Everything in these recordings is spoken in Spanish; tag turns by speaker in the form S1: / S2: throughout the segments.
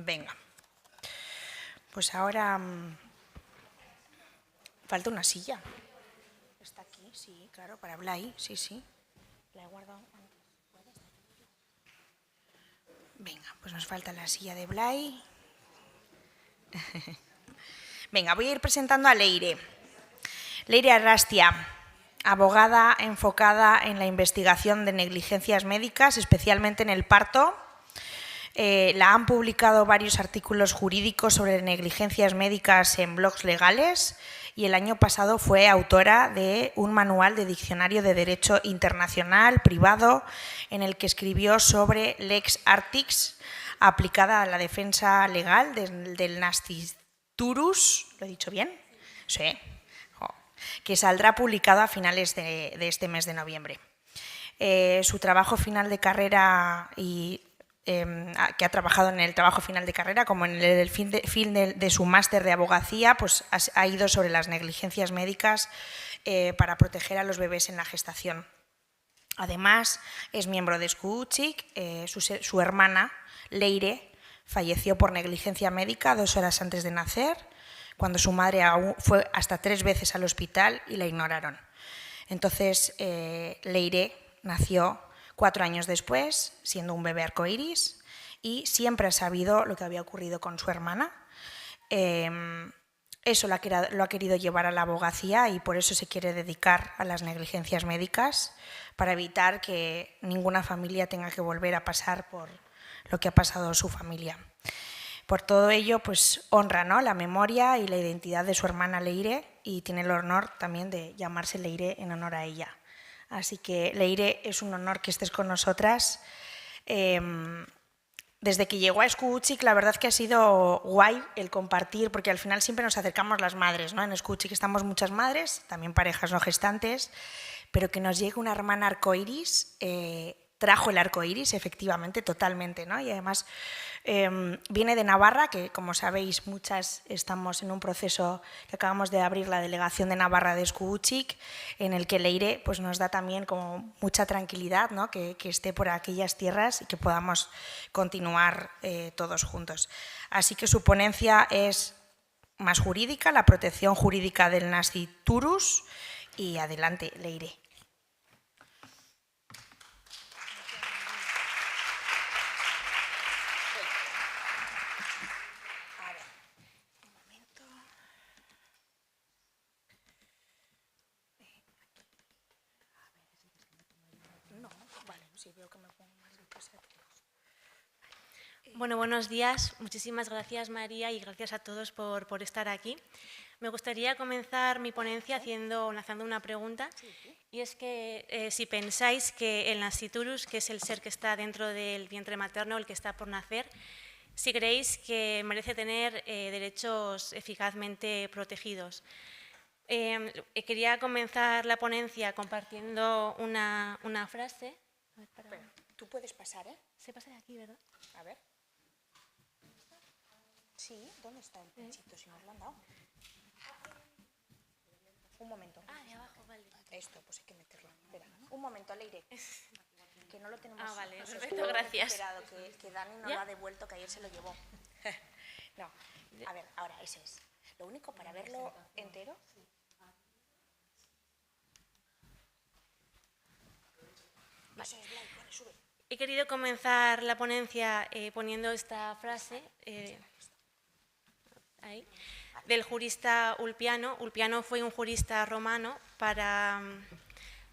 S1: Venga. Pues ahora falta una silla. ¿Está aquí? Sí, claro, para Blay, sí. La he guardado antes. Venga, pues nos falta la silla de Blay. Venga, voy a ir presentando a Leire. Leire Arrastia, abogada enfocada en la investigación de negligencias médicas, especialmente en el parto. La han publicado varios artículos jurídicos sobre negligencias médicas en blogs legales y el año pasado fue autora de un manual de diccionario de derecho internacional privado en el que escribió sobre lex artis aplicada a la defensa legal del nasciturus. ¿Lo he dicho bien? Sí. Que saldrá publicado a finales de este mes de noviembre. Su trabajo final de carrera que ha trabajado en el trabajo final de carrera como en el fin de su máster de abogacía, pues ha ido sobre las negligencias médicas para proteger a los bebés en la gestación. Además, es miembro de Eskuutzik. Su hermana, Leire, falleció por negligencia médica 2 horas antes de nacer, cuando su madre fue hasta 3 veces al hospital y la ignoraron. Entonces, Leire nació 4 años después, siendo un bebé arcoíris, y siempre ha sabido lo que había ocurrido con su hermana. Eso lo ha querido llevar a la abogacía y por eso se quiere dedicar a las negligencias médicas, para evitar que ninguna familia tenga que volver a pasar por lo que ha pasado su familia. Por todo ello, pues honra, ¿no?, la memoria y la identidad de su hermana Leire y tiene el honor también de llamarse Leire en honor a ella. Así que, Leire, es un honor que estés con nosotras. Desde que llegó a Eskuutzik, la verdad que ha sido guay el compartir, porque al final siempre nos acercamos las madres, ¿no? En Eskuutzik estamos muchas madres, también parejas no gestantes, pero que nos llegue una hermana arcoíris, trajo el arcoíris, efectivamente, totalmente, ¿no? Y además viene de Navarra, que como sabéis muchas estamos en un proceso que acabamos de abrir la delegación de Navarra de Eskuutzik, en el que Leire pues, nos da también como mucha tranquilidad, ¿no?, que esté por aquellas tierras y que podamos continuar todos juntos. Así que su ponencia es más jurídica, la protección jurídica del nasciturus, y adelante, Leire.
S2: Bueno, buenos días. Muchísimas gracias, María, y gracias a todos por estar aquí. Me gustaría comenzar mi ponencia lanzando una pregunta, y es que si pensáis que el nasciturus, que es el ser que está dentro del vientre materno, el que está por nacer, si creéis que merece tener derechos eficazmente protegidos. Quería comenzar la ponencia compartiendo una frase. A ver,
S1: Pero, tú puedes pasar, ¿eh?
S2: Se pasa de aquí, ¿verdad?
S1: A ver. Sí, ¿dónde está el pinchito? Si nos lo han dado. Un momento.
S2: Ah, de abajo, vale.
S1: Esto, pues hay que meterlo. Espera, un momento, Leire. Que no lo tenemos.
S2: Ah, vale, perfecto, gracias.
S1: Esperado, que Dani nos lo ha devuelto, que ayer se lo llevó. No, a ver, ahora, ese es. Lo único, para verlo entero. Eso es, Blay, vale, sube.
S2: He querido comenzar la ponencia poniendo esta frase ahí, del jurista Ulpiano. Ulpiano fue un jurista romano para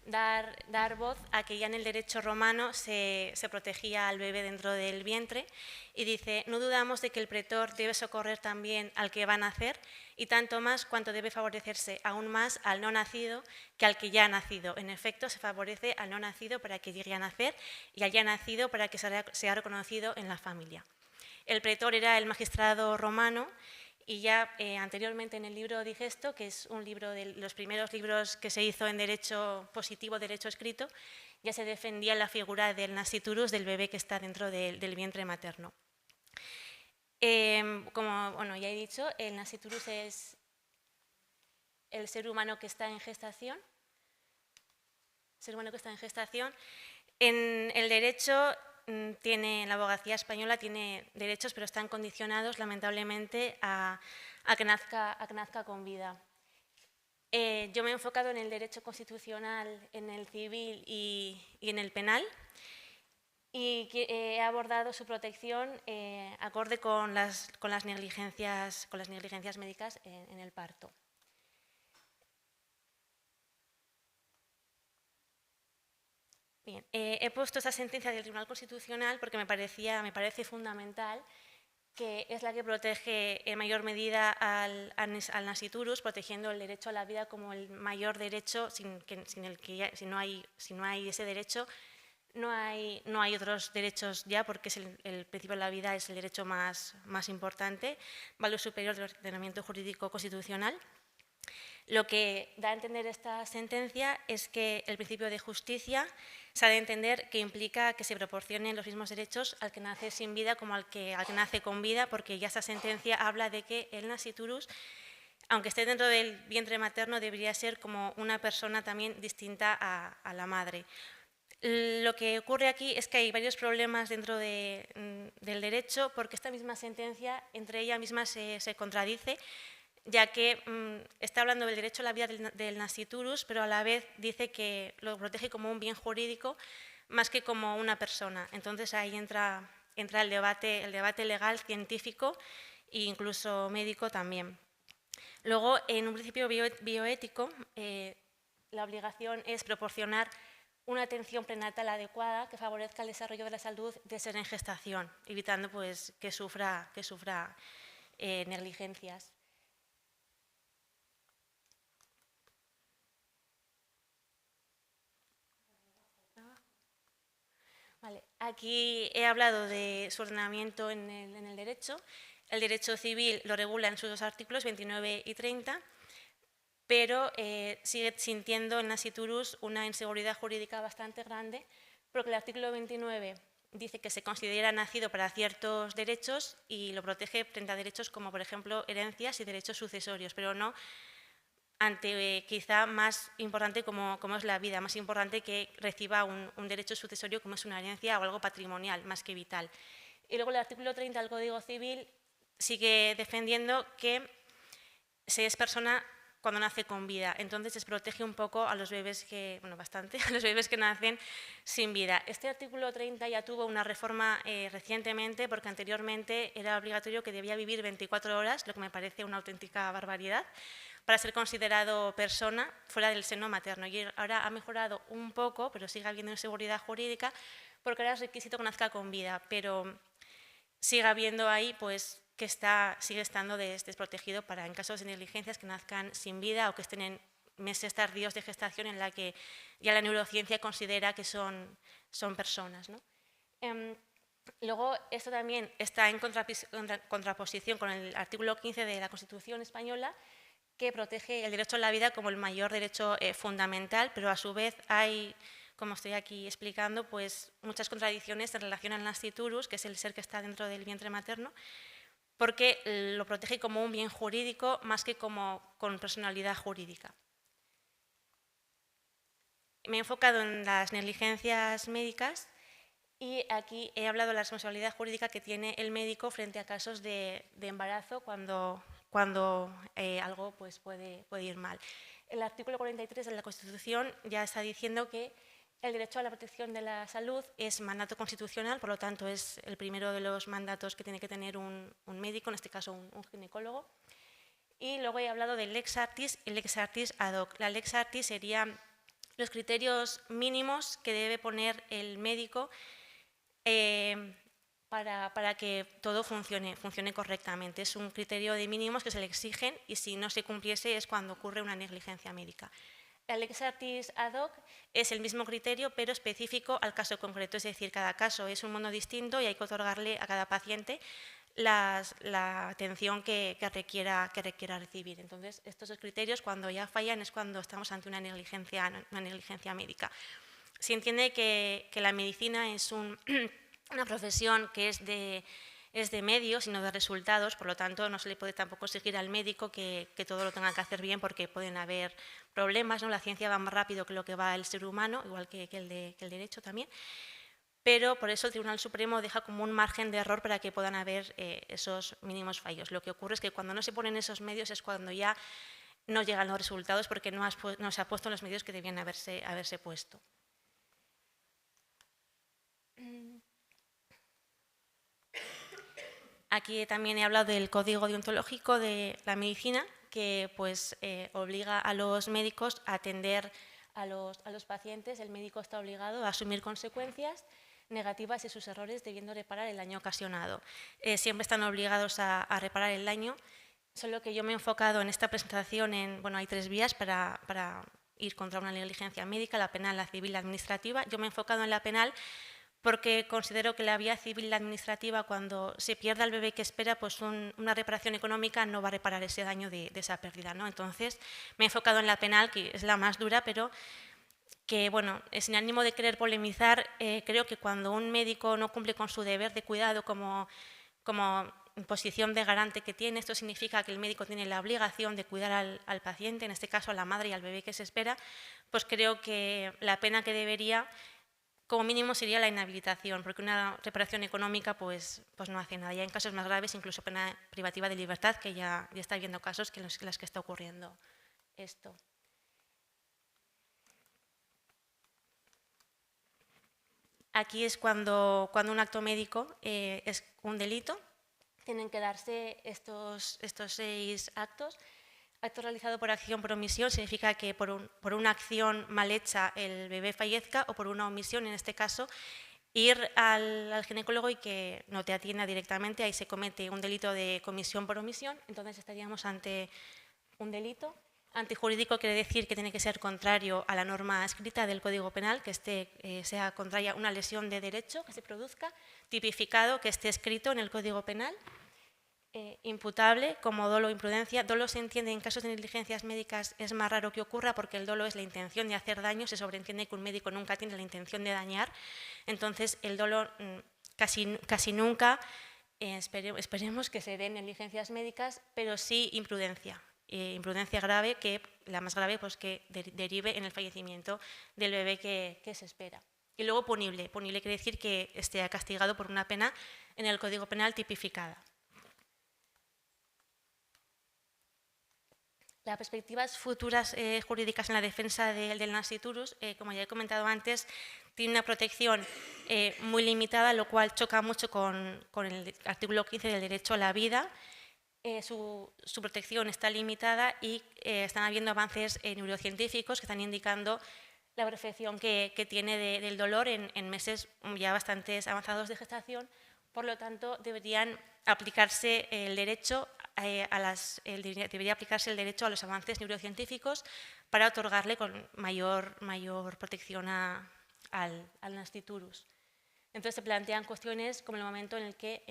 S2: dar voz a que ya en el derecho romano se protegía al bebé dentro del vientre, y dice: no dudamos de que el pretor debe socorrer también al que va a nacer, y tanto más cuanto debe favorecerse aún más al no nacido que al que ya ha nacido. En efecto, se favorece al no nacido para que llegue a nacer y al ya nacido para que sea reconocido en la familia. El pretor era el magistrado romano, y ya anteriormente en el libro Digesto, que es un libro de los primeros libros que se hizo en derecho positivo, derecho escrito, ya se defendía la figura del nasciturus, del bebé que está dentro del vientre materno. Como ya he dicho, el nasciturus es el ser humano que está en gestación. En el derecho la abogacía española tiene derechos, pero están condicionados, lamentablemente, a que nazca con vida. Yo me he enfocado en el derecho constitucional, en el civil y en el penal, y he abordado su protección acorde con las negligencias médicas en el parto. Bien, he puesto esa sentencia del Tribunal Constitucional porque me parece fundamental, que es la que protege en mayor medida al nasciturus, protegiendo el derecho a la vida como el mayor derecho, si no hay ese derecho, no hay otros derechos ya, porque el principio de la vida es el derecho más importante, valor superior del ordenamiento jurídico constitucional. Lo que da a entender esta sentencia es que el principio de justicia se ha de entender que implica que se proporcionen los mismos derechos al que nace sin vida como al que nace con vida, porque ya esta sentencia habla de que el nasciturus, aunque esté dentro del vientre materno, debería ser como una persona también distinta a la madre. Lo que ocurre aquí es que hay varios problemas dentro del derecho, porque esta misma sentencia entre ella misma se contradice, ya que está hablando del derecho a la vida del nasciturus, pero a la vez dice que lo protege como un bien jurídico más que como una persona. Entonces ahí entra el debate legal, científico e incluso médico también. Luego, en un principio bioético, la obligación es proporcionar una atención prenatal adecuada que favorezca el desarrollo de la salud de ser en gestación, evitando pues, que sufra negligencias. Vale. Aquí he hablado de su ordenamiento en el derecho. El derecho civil lo regula en sus dos artículos, 29 y 30, pero sigue sintiendo en nasciturus una inseguridad jurídica bastante grande, porque el artículo 29 dice que se considera nacido para ciertos derechos y lo protege frente a derechos como, por ejemplo, herencias y derechos sucesorios, pero no ante quizá más importante como es la vida, más importante que reciba un derecho sucesorio como es una herencia o algo patrimonial, más que vital. Y luego el artículo 30 del Código Civil sigue defendiendo que se es persona cuando nace con vida, entonces se protege un poco a los bebés bastante, a los bebés que nacen sin vida. Este artículo 30 ya tuvo una reforma recientemente, porque anteriormente era obligatorio que debía vivir 24 horas, lo que me parece una auténtica barbaridad, para ser considerado persona fuera del seno materno. Y ahora ha mejorado un poco, pero sigue habiendo inseguridad jurídica, porque ahora es requisito que nazca con vida, pero sigue habiendo ahí pues, que sigue estando desprotegido para en casos de negligencias que nazcan sin vida o que estén en meses tardíos de gestación en la que ya la neurociencia considera que son personas, ¿no? Luego, esto también está en contraposición con el artículo 15 de la Constitución española, que protege el derecho a la vida como el mayor derecho fundamental, pero a su vez hay, como estoy aquí explicando, pues muchas contradicciones en relación al nasciturus, que es el ser que está dentro del vientre materno, porque lo protege como un bien jurídico más que con personalidad jurídica. Me he enfocado en las negligencias médicas y aquí he hablado de la responsabilidad jurídica que tiene el médico frente a casos de embarazo cuando algo pues, puede ir mal. El artículo 43 de la Constitución ya está diciendo que el derecho a la protección de la salud es mandato constitucional, por lo tanto es el primero de los mandatos que tiene que tener un médico, en este caso un ginecólogo. Y luego he hablado del lex artis y lex artis ad hoc. La lex artis serían los criterios mínimos que debe poner el médico para que todo funcione correctamente. Es un criterio de mínimos que se le exigen y si no se cumpliese es cuando ocurre una negligencia médica. La lex artis ad hoc es el mismo criterio pero específico al caso concreto, es decir, cada caso es un mundo distinto y hay que otorgarle a cada paciente la atención que requiera recibir. Entonces, estos dos criterios cuando ya fallan es cuando estamos ante una negligencia médica. Se entiende que la medicina es una profesión que es de medios, sino de resultados, por lo tanto no se le puede tampoco exigir al médico que todo lo tenga que hacer bien porque pueden haber problemas, ¿no? La ciencia va más rápido que lo que va el ser humano, igual que el derecho también, pero por eso el Tribunal Supremo deja como un margen de error para que puedan haber esos mínimos fallos. Lo que ocurre es que cuando no se ponen esos medios es cuando ya no llegan los resultados porque no se ha puesto los medios que debían haberse puesto. Aquí también he hablado del Código Deontológico de la Medicina, que pues, obliga a los médicos a atender a los pacientes. El médico está obligado a asumir consecuencias negativas y sus errores, debiendo reparar el daño ocasionado. Siempre están obligados a reparar el daño, solo que yo me he enfocado en esta presentación en, bueno, hay 3 vías para ir contra una negligencia médica: la penal, la civil y la administrativa. Yo me he enfocado en la penal porque considero que la vía civil y la administrativa, cuando se pierda el bebé que espera, pues una reparación económica no va a reparar ese daño de esa pérdida, ¿no? Entonces, me he enfocado en la penal, que es la más dura, pero que, bueno, sin ánimo de querer polemizar, creo que cuando un médico no cumple con su deber de cuidado como posición de garante que tiene, esto significa que el médico tiene la obligación de cuidar al paciente, en este caso a la madre y al bebé que se espera, pues creo que la pena que debería, como mínimo, sería la inhabilitación, porque una reparación económica pues no hace nada. Ya en casos más graves, incluso pena privativa de libertad, que ya está habiendo casos en los que está ocurriendo esto. Aquí es cuando un acto médico es un delito. Tienen que darse estos 6 actos. Acto realizado por acción por omisión significa que por una acción mal hecha el bebé fallezca, o por una omisión, en este caso, ir al ginecólogo y que no te atienda directamente. Ahí se comete un delito de comisión por omisión, entonces estaríamos ante un delito. Antijurídico quiere decir que tiene que ser contrario a la norma escrita del Código Penal, que sea contraria a una lesión de derecho que se produzca. Tipificado, que esté escrito en el Código Penal. Imputable, como dolo o imprudencia. Dolo se entiende en casos de negligencias médicas, es más raro que ocurra, porque el dolo es la intención de hacer daño. Se sobreentiende que un médico nunca tiene la intención de dañar. Entonces, el dolo casi nunca, esperemos que se den negligencias médicas, pero sí imprudencia. Imprudencia grave, que la más grave, pues que derive en el fallecimiento del bebé que se espera. Y luego punible. Punible quiere decir que esté castigado por una pena en el Código Penal tipificada. Las perspectivas futuras jurídicas en la defensa del nasciturus, como ya he comentado antes, tiene una protección muy limitada, lo cual choca mucho con el artículo 15 del derecho a la vida. Su protección está limitada y están habiendo avances neurocientíficos que están indicando la perfección que tiene del dolor en meses ya bastante avanzados de gestación. Por lo tanto, deberían aplicarse el derecho debería aplicarse el derecho a los avances neurocientíficos para otorgarle con mayor protección al nasciturus. Entonces se plantean cuestiones como el momento en qué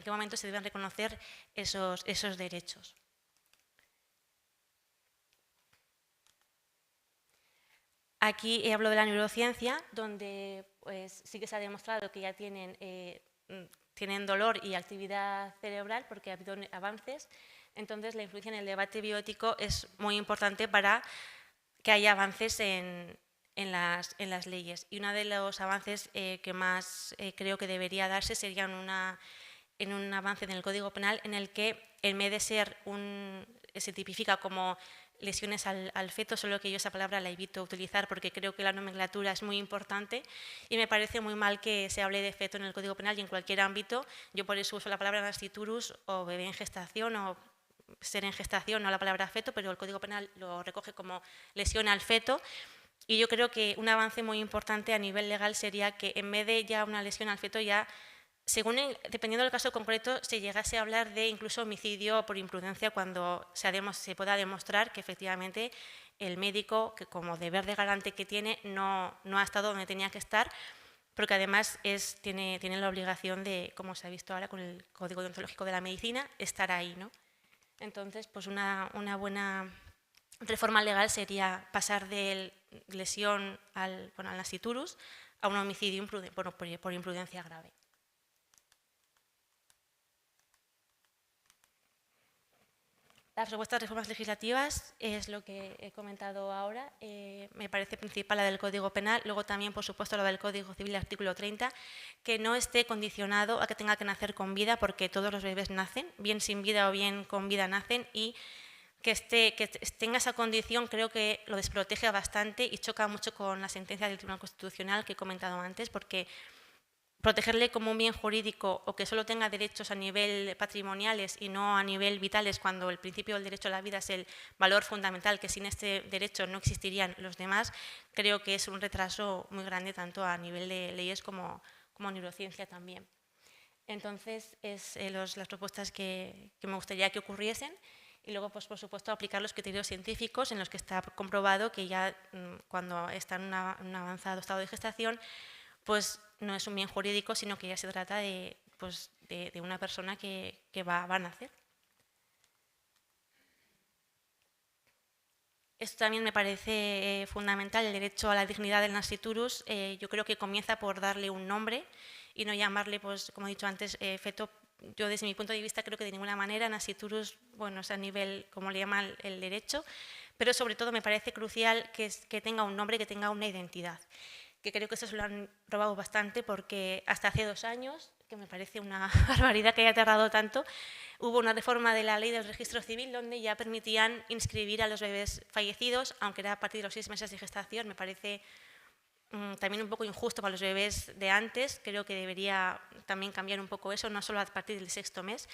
S2: momento se deben reconocer esos derechos. Aquí hablo de la neurociencia, donde pues, sí que se ha demostrado que ya tienen dolor y actividad cerebral, porque ha habido avances. Entonces, la influencia en el debate bioético es muy importante para que haya avances en las leyes. Y uno de los avances que más creo que debería darse sería en un avance en el Código Penal, en el que, en vez de ser se tipifica como lesiones al feto, solo que yo esa palabra la evito utilizar porque creo que la nomenclatura es muy importante y me parece muy mal que se hable de feto en el Código Penal y en cualquier ámbito. Yo por eso uso la palabra nasciturus o bebé en gestación o ser en gestación, no la palabra feto, pero el Código Penal lo recoge como lesión al feto. Y yo creo que un avance muy importante a nivel legal sería que, en vez de ya una lesión al feto, ya, dependiendo del caso concreto, se llegase a hablar de incluso homicidio por imprudencia cuando se pueda demostrar que efectivamente el médico, que como deber de garante que tiene, no ha estado donde tenía que estar, porque además tiene la obligación de, como se ha visto ahora con el Código Deontológico de la Medicina, estar ahí, ¿no? Entonces, pues una buena reforma legal sería pasar de lesión al nasciturus a un homicidio por imprudencia grave. Las propuestas de reformas legislativas es lo que he comentado ahora. Me parece principal la del Código Penal, luego también, por supuesto, la del Código Civil, artículo 30, que no esté condicionado a que tenga que nacer con vida, porque todos los bebés nacen, bien sin vida o bien con vida nacen, y que tenga esa condición creo que lo desprotege bastante y choca mucho con la sentencia del Tribunal Constitucional que he comentado antes, porque protegerle como un bien jurídico o que solo tenga derechos a nivel patrimoniales y no a nivel vitales, cuando el principio del derecho a la vida es el valor fundamental, que sin este derecho no existirían los demás, creo que es un retraso muy grande tanto a nivel de leyes como neurociencia también. Entonces, es las propuestas que me gustaría que ocurriesen. Y luego, pues, por supuesto, aplicar los criterios científicos en los que está comprobado que ya cuando está en un avanzado estado de gestación, pues no es un bien jurídico, sino que ya se trata de una persona que va a nacer. Esto también me parece fundamental, el derecho a la dignidad del nasciturus. Yo creo que comienza por darle un nombre y no llamarle, pues, como he dicho antes, feto. Yo, desde mi punto de vista, creo que de ninguna manera nasciturus, bueno, es a nivel, como le llama el derecho, pero sobre todo me parece crucial que tenga un nombre, que tenga una identidad. Que creo que eso se lo han probado bastante, porque hasta hace 2 años, que me parece una barbaridad que haya tardado tanto, hubo una reforma de la ley del registro civil donde ya permitían inscribir a los bebés fallecidos, aunque era a partir de los 6 meses de gestación. Me parece también un poco injusto para los bebés de antes. Creo que debería también cambiar un poco eso, no solo a partir del 6.º mes.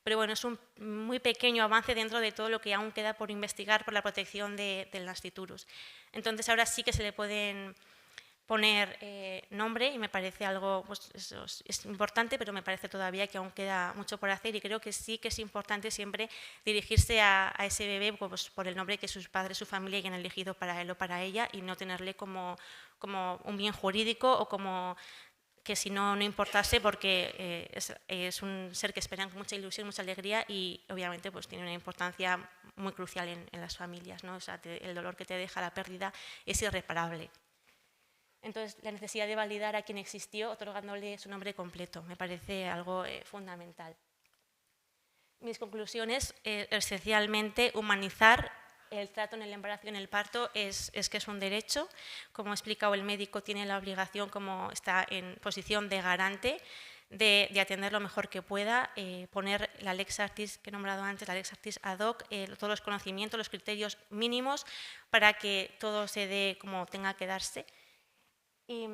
S2: Pero bueno, es un muy pequeño avance dentro de todo lo que aún queda por investigar por la protección del nasciturus. Entonces ahora sí que se le pueden poner nombre y me parece algo, pues, eso es importante, pero me parece todavía que aún queda mucho por hacer, y creo que sí que es importante siempre dirigirse a ese bebé, pues, por el nombre que sus padres, su familia hayan elegido para él o para ella, y no tenerle como un bien jurídico o como que si no importase, porque es un ser que esperan con mucha ilusión, mucha alegría, y obviamente pues tiene una importancia muy crucial en las familias, ¿no? O sea, el dolor que te deja la pérdida es irreparable. Entonces, la necesidad de validar a quien existió otorgándole su nombre completo me parece algo fundamental. Mis conclusiones, esencialmente, humanizar el trato en el embarazo y en el parto es que es un derecho. Como ha explicado, el médico tiene la obligación, como está en posición de garante, de atender lo mejor que pueda, poner la lex artis que he nombrado antes, la lex artis ad hoc, todos los conocimientos, los criterios mínimos para que todo se dé como tenga que darse. Y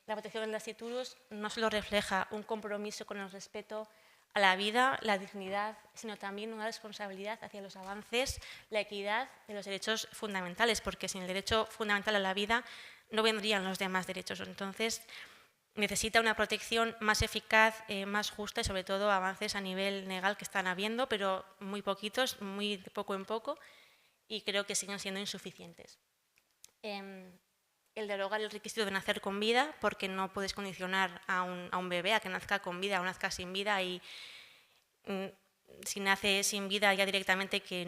S2: la protección del nasciturus no solo refleja un compromiso con el respeto a la vida, la dignidad, sino también una responsabilidad hacia los avances, la equidad de los derechos fundamentales, porque sin el derecho fundamental a la vida no vendrían los demás derechos. Entonces, necesita una protección más eficaz, más justa, y sobre todo avances a nivel legal que están habiendo, pero muy poquitos, muy de poco en poco, y creo que siguen siendo insuficientes. El derogar el requisito de nacer con vida, porque no puedes condicionar a un bebé a que nazca con vida o nazca sin vida, y si nace sin vida ya directamente que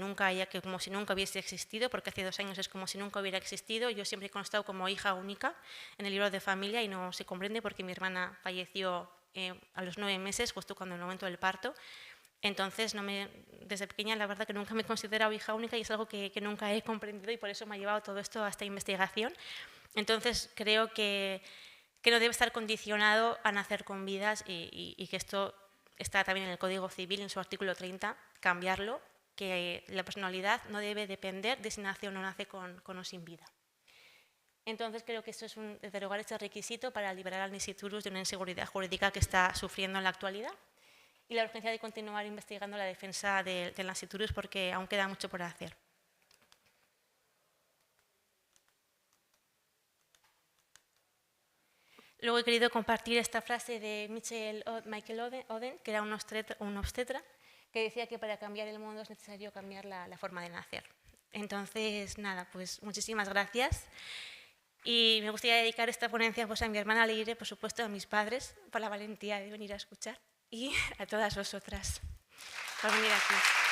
S2: como si nunca hubiese existido, porque hace 2 años es como si nunca hubiera existido. Yo siempre he constado como hija única en el libro de familia y no se comprende porque mi hermana falleció a los 9 meses, justo cuando en el momento del parto. Entonces, desde pequeña, la verdad que nunca me he considerado hija única, y es algo que nunca he comprendido, y por eso me ha llevado todo esto a esta investigación. Entonces, creo que no debe estar condicionado a nacer con vidas, y que esto está también en el Código Civil, en su artículo 30, cambiarlo, que la personalidad no debe depender de si nace o no nace con o sin vida. Entonces, creo que esto es derogar este requisito para liberar al nasciturus de una inseguridad jurídica que está sufriendo en la actualidad, y la urgencia de continuar investigando la defensa del nasciturus, porque aún queda mucho por hacer. Luego he querido compartir esta frase de Michael Oden, que era un obstetra, que decía que para cambiar el mundo es necesario cambiar la forma de nacer. Entonces, nada, pues muchísimas gracias. Y me gustaría dedicar esta ponencia, pues, a mi hermana Leire, por supuesto, a mis padres, por la valentía de venir a escuchar, y a todas vosotras por venir aquí.